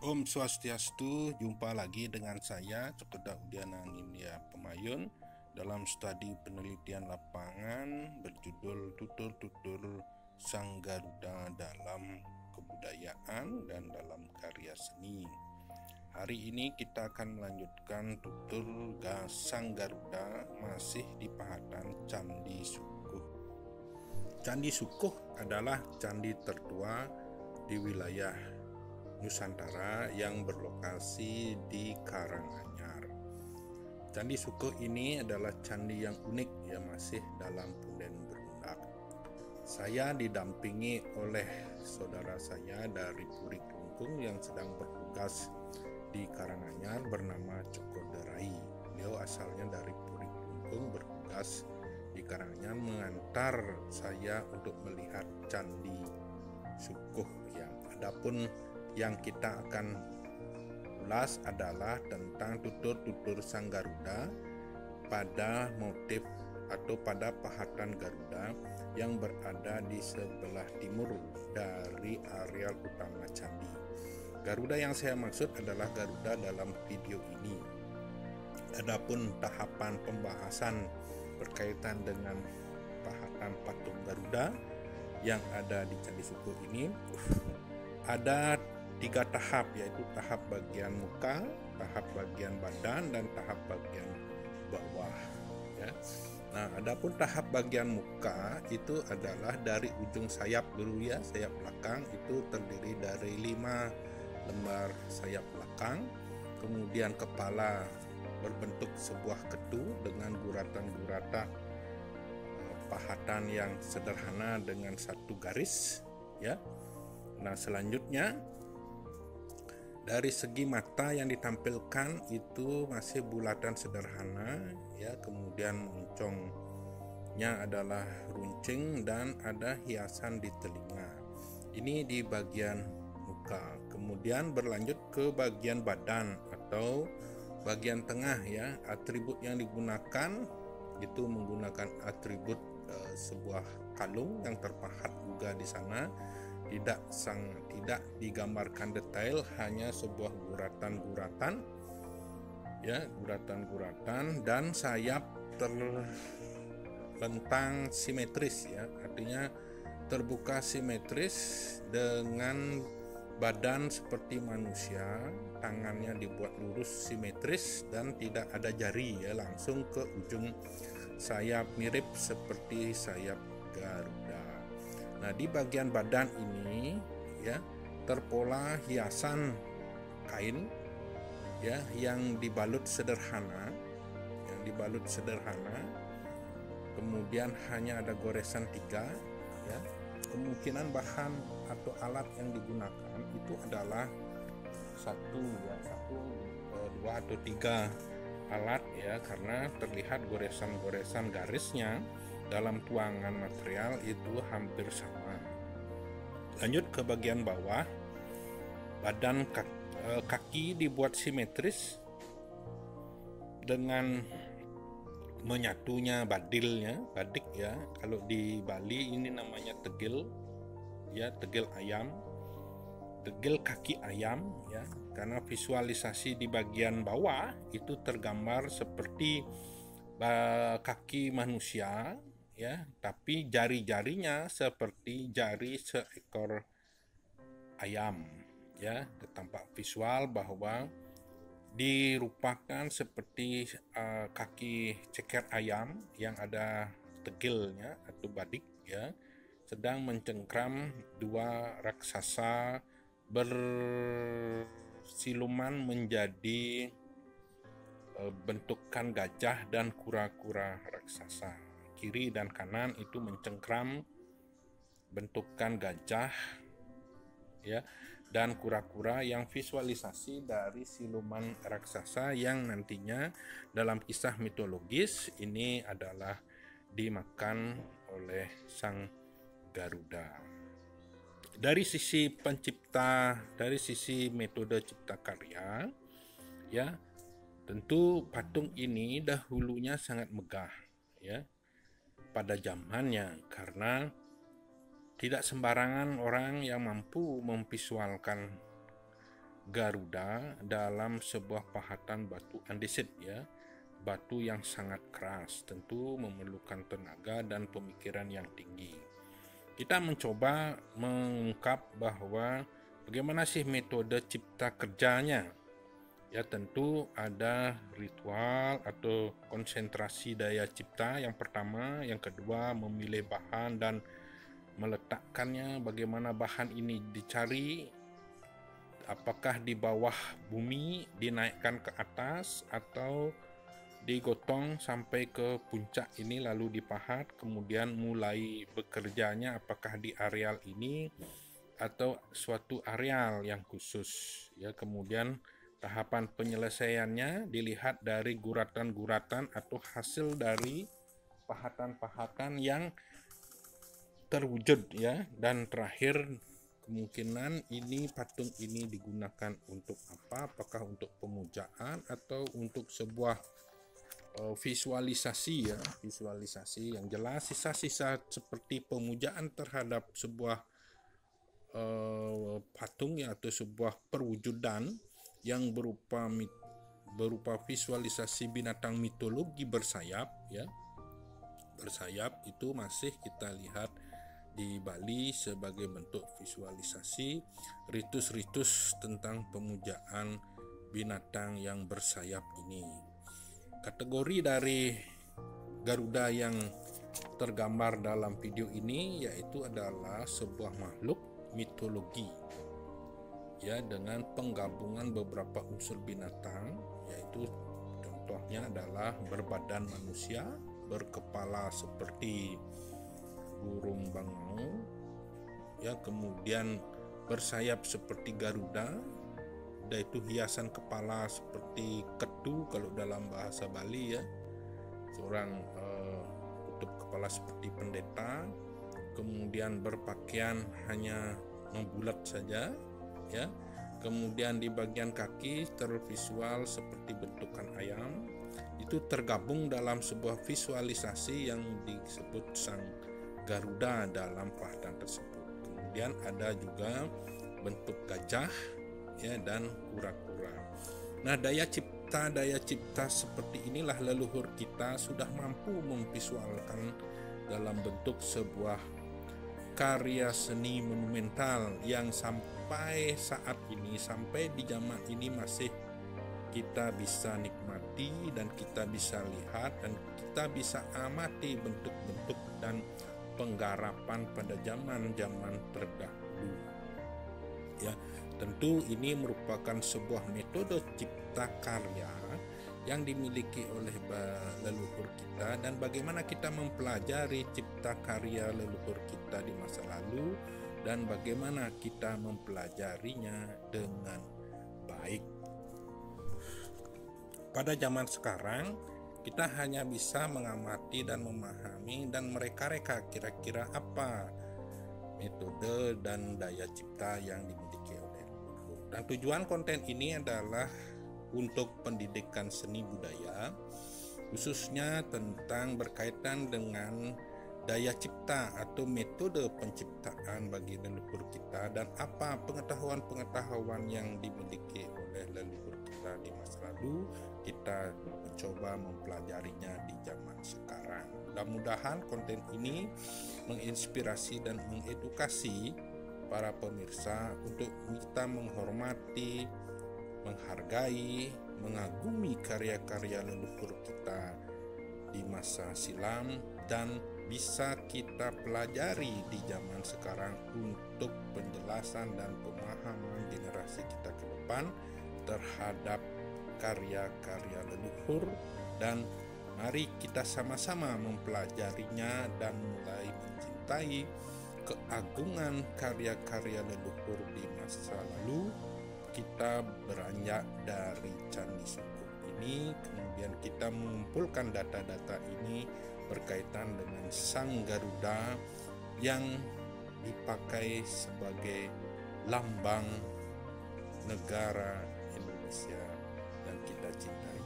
Om Swastiastu, jumpa lagi dengan saya Cokoda Udiana Nindya Pemayun dalam studi penelitian lapangan berjudul Tutur-tutur Sang Garuda dalam Kebudayaan dan dalam Karya Seni. Hari ini kita akan melanjutkan tutur Sang Garuda masih di pahatan Candi Sukuh. Candi Sukuh adalah candi tertua di wilayah Nusantara yang berlokasi di Karanganyar. Candi Sukuh ini adalah candi yang unik yang masih dalam punden berundak. Saya didampingi oleh saudara saya dari Puri Klungkung yang sedang bertugas di Karanganyar bernama Cokoda Rai. Beliau asalnya dari Puri Klungkung, bertugas di Karanganyar mengantar saya untuk melihat Candi Sukuh. Adapun yang kita akan ulas adalah tentang tutur-tutur Sang Garuda pada motif atau pada pahatan Garuda yang berada di sebelah timur dari areal utama candi. Garuda yang saya maksud adalah Garuda dalam video ini. Adapun tahapan pembahasan berkaitan dengan pahatan patung Garuda yang ada di Candi Sukuh ini ada 3 tahap, yaitu tahap bagian muka, tahap bagian badan, dan tahap bagian bawah. Ya. Nah, adapun tahap bagian muka itu adalah dari ujung sayap dulu ya, sayap belakang itu terdiri dari 5 lembar sayap belakang, kemudian kepala berbentuk sebuah ketu dengan guratan-guratan pahatan yang sederhana dengan 1 garis, ya. Nah, selanjutnya dari segi mata yang ditampilkan itu masih bulatan sederhana ya, kemudian moncongnya adalah runcing dan ada hiasan di telinga. Ini di bagian muka. Kemudian berlanjut ke bagian badan atau bagian tengah ya. Atribut yang digunakan itu menggunakan atribut sebuah kalung yang terpahat juga di sana. Tidak digambarkan detail, hanya sebuah guratan-guratan ya, guratan-guratan dan sayap terlentang simetris ya, artinya terbuka simetris dengan badan seperti manusia, tangannya dibuat lurus simetris dan tidak ada jari ya, langsung ke ujung sayap mirip seperti sayap Garuda. Nah, di bagian badan ini ya terpola hiasan kain ya yang dibalut sederhana, kemudian hanya ada goresan 3 ya. Kemungkinan bahan atau alat yang digunakan itu adalah 1, 2 atau 3 alat ya, karena terlihat goresan-goresan garisnya dalam tuangan material itu hampir sama. Lanjut ke bagian bawah, badan kaki dibuat simetris dengan menyatunya badik ya. Kalau di Bali ini namanya tegil ya, tegil ayam, tegil kaki ayam ya, karena visualisasi di bagian bawah itu tergambar seperti kaki manusia ya, tapi jari-jarinya seperti jari seekor ayam ya. Tampak visual bahwa dirupakan seperti kaki ceker ayam yang ada tegilnya atau badik ya, sedang mencengkram 2 raksasa bersiluman menjadi bentukan gajah dan kura-kura raksasa. Kiri dan kanan itu mencengkram bentukan gajah ya dan kura-kura yang visualisasi dari siluman raksasa yang nantinya dalam kisah mitologis ini adalah dimakan oleh Sang Garuda. Dari sisi pencipta, dari sisi metode cipta karya ya, tentu patung ini dahulunya sangat megah ya pada zamannya, karena tidak sembarangan orang yang mampu memvisualkan Garuda dalam sebuah pahatan batu andesit, ya. Batu yang sangat keras, tentu memerlukan tenaga dan pemikiran yang tinggi. Kita mencoba mengungkap bahwa bagaimana sih metode cipta kerjanya. Ya, tentu ada ritual atau konsentrasi daya cipta yang pertama, yang kedua memilih bahan dan meletakkannya, bagaimana bahan ini dicari, apakah di bawah bumi, dinaikkan ke atas atau digotong sampai ke puncak ini lalu dipahat, kemudian mulai bekerjanya apakah di areal ini atau suatu areal yang khusus, ya. Kemudian tahapan penyelesaiannya dilihat dari guratan-guratan atau hasil dari pahatan-pahatan yang terwujud, ya. Dan terakhir, kemungkinan ini patung ini digunakan untuk apa? Apakah untuk pemujaan atau untuk sebuah visualisasi, ya. Visualisasi yang jelas, sisa-sisa seperti pemujaan terhadap sebuah patung, ya, atau sebuah perwujudan yang berupa visualisasi binatang mitologi bersayap, ya. Bersayap itu masih kita lihat di Bali sebagai bentuk visualisasi ritus-ritus tentang pemujaan binatang yang bersayap ini. Kategori dari Garuda yang tergambar dalam video ini yaitu adalah sebuah makhluk mitologi, ya, dengan penggabungan beberapa unsur binatang, yaitu contohnya adalah berbadan manusia, berkepala seperti burung bangau, ya, kemudian bersayap seperti Garuda, yaitu hiasan kepala seperti ketu kalau dalam bahasa Bali, ya, seorang tutup kepala seperti pendeta, kemudian berpakaian hanya membulat saja, ya. Kemudian di bagian kaki tervisual seperti bentukan ayam. Itu tergabung dalam sebuah visualisasi yang disebut Sang Garuda dalam pahatan tersebut. Kemudian ada juga bentuk gajah, ya, dan kura-kura. Nah, daya cipta seperti inilah leluhur kita sudah mampu memvisualkan dalam bentuk sebuah karya seni monumental yang sampai saat ini, sampai di zaman ini masih kita bisa nikmati dan kita bisa lihat dan kita bisa amati bentuk-bentuk dan penggarapan pada zaman-zaman terdahulu, ya. Tentu ini merupakan sebuah metode cipta karya yang dimiliki oleh leluhur kita, dan bagaimana kita mempelajari cipta karya leluhur kita di masa lalu dan bagaimana kita mempelajarinya dengan baik. Pada zaman sekarang kita hanya bisa mengamati dan memahami dan mereka-reka kira-kira apa metode dan daya cipta yang dimiliki oleh leluhur. Dan tujuan konten ini adalah untuk pendidikan seni budaya, khususnya tentang berkaitan dengan daya cipta atau metode penciptaan bagi leluhur kita dan apa pengetahuan-pengetahuan yang dimiliki oleh leluhur kita di masa lalu. Kita mencoba mempelajarinya di zaman sekarang. Mudah-mudahan konten ini menginspirasi dan mengedukasi para pemirsa untuk kita menghormati, menghargai, mengagumi karya-karya leluhur kita di masa silam dan bisa kita pelajari di zaman sekarang untuk penjelasan dan pemahaman generasi kita ke depan terhadap karya-karya leluhur. Dan mari kita sama-sama mempelajarinya dan mulai mencintai keagungan karya-karya leluhur di masa lalu. Kita beranjak dari Candi Sungkup ini, kemudian kita mengumpulkan data-data ini berkaitan dengan Sang Garuda yang dipakai sebagai lambang negara Indonesia yang kita cintai.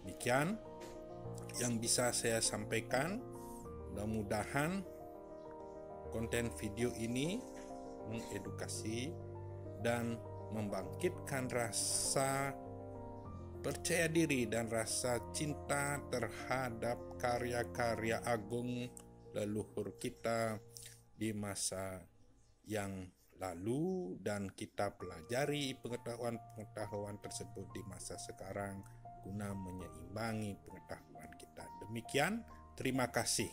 Demikian yang bisa saya sampaikan. Mudah-mudahan konten video ini mengedukasi dan membangkitkan rasa percaya diri dan rasa cinta terhadap karya-karya agung leluhur kita di masa yang lalu, dan kita pelajari pengetahuan-pengetahuan tersebut di masa sekarang guna menyeimbangi pengetahuan kita. Demikian, terima kasih.